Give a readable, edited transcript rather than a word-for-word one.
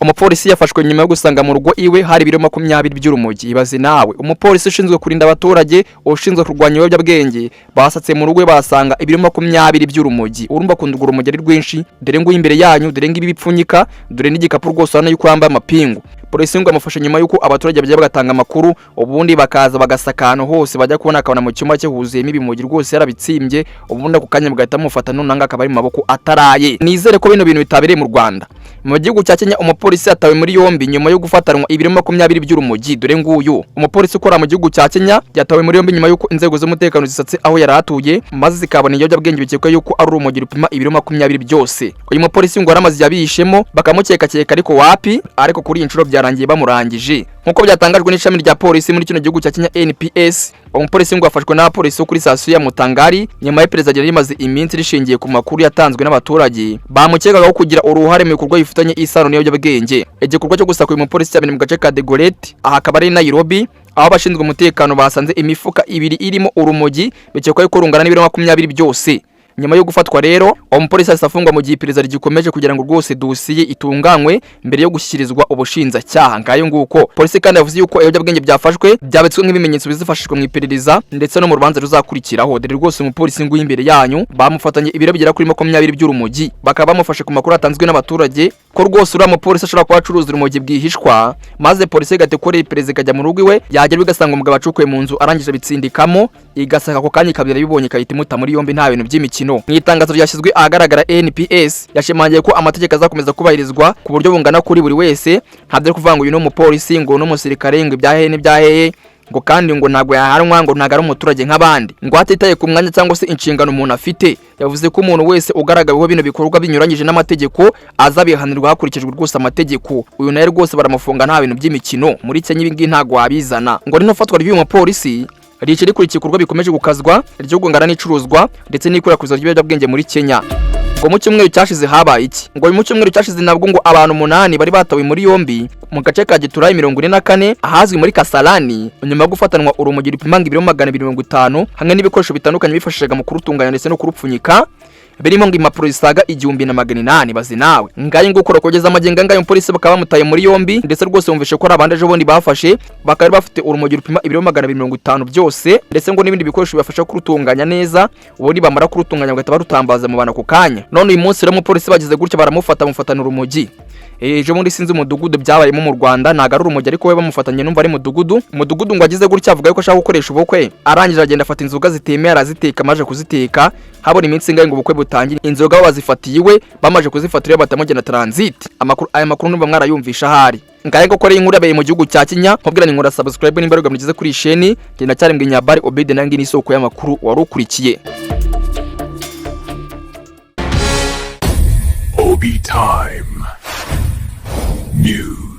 umupolisi yafashwe nyuma yo gusanga mu rugo iwe hari ibiro 20 by'urumogi. Ibaze nawe, umupolisi ushinzwe kurinda abaturage ushinzwe kurwanya ibiyobyabwenge basatse mu rugo basanga ibiro 20 by'urumogi. Urumva kundugura urumogi ari rwinshi, dore ngo imbere yanyu, dore ngo ibipfunyika, dore n'igikapu rwose hano yuko yambaye amapingu. Polisi ngo amufashe nyuma yuko abaturage bajya bagatanga amakuru, ubundi bakaza bagasakana hose bajya kubona akabona mu cyuma cye huzuyemo ibimogi rwose yarabitsimbye, ubundi ako kanya bagahita mufata nunanga akaba ari mu maboko ataraye. Nizere ko bino bintu bitabereye mu Rwanda. Mu gihugu cya Kenya umupolisi yatawe muri yombi nyuma yo gufatanwa ibiro 20 by'urumogi. Dore nguyu umupolisi ukora mu gihugu cya Kenya yatawe muri yombi nyuma yuko inzego z'umutekano zisatse aho yaratuye maze zikabona ibiyobyabwenge bikekwa yuko ari urumogi rupima ibiro 20 byose. Uyu mupolisi ngo aramaze yabihishemo bakamukeka ariko wapi, ariko kuri inshuro byarangiye bamurangije. Nkuko byatangajwe n'ishami rya polisi muri kino gihugu cya Kenya NPS, umupolisi ngo afashwe n'abapolisi kuri sitasiyo ya Mutangari nyuma y'iperereza rimaze iminsi rishingiye ku makuru yatanzwe n'abaturage bamukekaga kugira uruhare mu bikorwa bifitanye isano n'ibiyobyabwenge. Igikorwa cyo gusaka uyu mupolisi cyabene mu gace ka Dagoretti aha akaba ari Nairobi, aho abashinzwe umutekano basanze imifuka 2 irimo urumogi bikekwa yuko rungana n'ibiro 20 byose. Nyuma yo gufatwa rero umupolisi asafungwa mu gihe iperereza rigikomeje kugira ngo rwose dosiye itunganywe mbere yo gushyikirizwa ubushinjacyaha. Ngayo nguko polisi kandi yavuze yuko ibiyobyabwenge byafashwe byabetswe nk'ibimenyetso bizifashishwa mu iperereza ndetse no mu rubanza ruzakurikiraho. Dore rwose umupolisi ngo imbere yanyu bamufatanye ibiro bigera kuri 20 by'urumogi, bakaba bamufashe ku makuru atanzwe n'abaturage ko rwose uriya mupolisi ashobora kuba acuruza urumogi bwihishwa, maze polisi igatekora iperereza ikajya mu rugo iwe, yagera bigasanga umugabo acukuye mu nzu arangije bitsindikamo, igasaka ako kanya ikabira bibonye ikahita imuta muri yombi nta bintu by'imikino. Mu itangazo ryashyizwe ahagaragara NPS yashimangiye ko amategeko azakomeza kubahirizwa ku buryo bungana kuri buri wese, ntabyo kuvanga uyu no mupolisi ngo no musirikare ngo ibyaheye ngo kandi ngo ntago yahanwa ngo ntago ari umuturage nk'abandi, ngo atitaye ku mwanya cyangwa se inshingano umuntu afite. Yavuze ko umuntu wese ugaragaweho bino bikorwa binyuranyije n'amategeko azabihanirwa hakurikijwe rwose amategeko. Uyu naye rwose baramufunga nta bintu by'imikino. Muri Kenya ibingi ntago wabizana. Ngo rino fatwa ry'uyu mupolisi rice rikuri igikorwa bikomeje gukazwa ryo gungana n'icuruzwa ndetse n'ikwirakwizwa ry'ibiyobyabwenge muri Kenya. Ngo mu cyumweru cyashize habaye iki? Ngo mu cyumweru cyashize nabwo ngo abantu 8 bari batawe muri yombi mu gace ka Giturayi 44 ahazwi muri Kasarani nyuma yo gufatanwa urumogi rupima ibiro 250 hamwe n'ibikoresho bitandukanye bifashishaga mu kurutunganya ndetse no kurupfunyika birimo ngo impapuro zisaga 1800. Bazi nawe ngaye ngukora kugeza amagenga ngayo polisi bakaba bamutaye muri yombi ndetse rwose bumvishe ko abandi ejo bondi bafashe bakari bafite urumogi rupima ibiro 250 byose ndetse ngo n'ibindi bikoresho bifasha kurutunganya neza, ubundi bamara kurutunganya bagahita barutambaza mu bana ku kanya. None uyu munsi rero umupolisi bagize gutya bamufatana urumogi. Ejo muri sinzi umudugudu byabayemo mu Rwanda ntago ari urumogi ariko we bamufatanye numva ari umudugudu ngo agize gutya avuga yuko ashaka gukoresha ubukwe, arangije agenda afata inzoga zitemeye araziteka, amaje kuziteka habona iminsi ngaye ngo ubukwe butangira inzoga bazifatiye iwe, bamaje kuzifatira batamugena transit. Aya makuru numva mwarayumvisha ahari. Ngaye ngo kore inkuru yabaye mu gihugu cya Kenya, nkubwira ni nkora subscribe nimba rugamugeze kuri isheni, genda cyari mbwe Nyabari Obede nangi ni isoko y'amakuru warukurikiye. Obi Time News.